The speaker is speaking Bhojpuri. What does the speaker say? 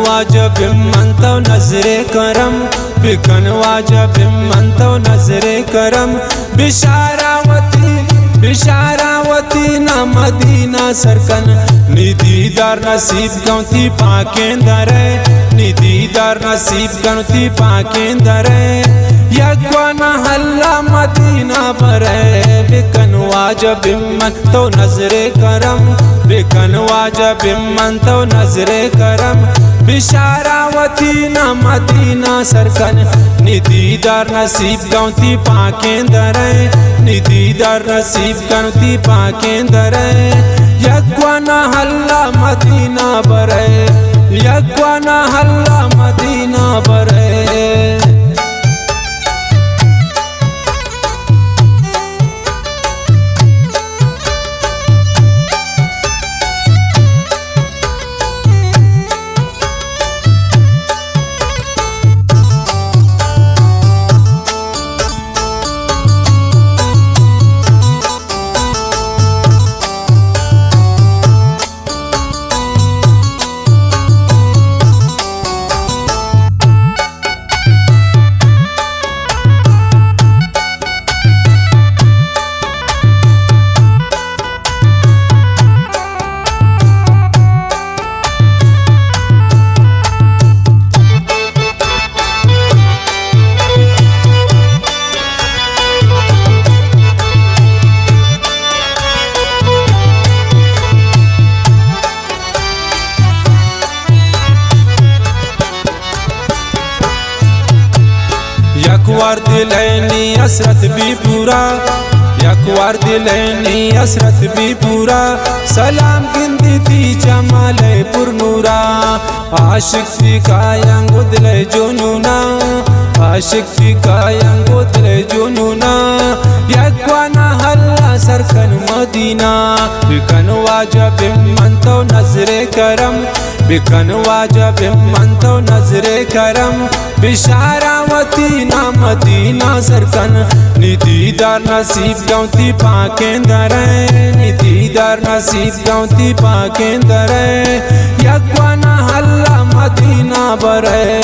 वाजब मंतो नजरे करम बिकन वाजब मंतो नजरे करम बिशारावती ना मदीना सरकन निदीदार नसीब गौती पाकेंदर निदीदार नसीब गौती पाकेंदर यकवाना हल्ला मदीना बरे बिकन वाजब मंतो नजरे करम बिकन वाजब मंतो नजरे करम बिशारावती ना मदीना सरकन निदीदार नसीब गौती पाकेंदर निदीदार नसीब गौती पाकेंदर यकवाना हल्ला मदीना बरे यकवाना हल्ला मदीना बरे। यकवार दिलैनी असरत भी पूरा यकवार दिलैनी असरत भी पूरा सलाम गिंदी थी जमाल पुरनूरा आशिक थी कायंगुदले जुनूना आशिक थी कायंगुदले जुनूना यकवाना हल्ला सरकन मदीना बिकन वाजब मंतो नजरे करम बिकन वाजब मंतो नजरे करम बिशारावती ना मदीना सरकन निदीदार नसीब गौती पाकेंदर निदीदार नसीब गौती पाकेंदर यकवाना हल्ला मदीना बरे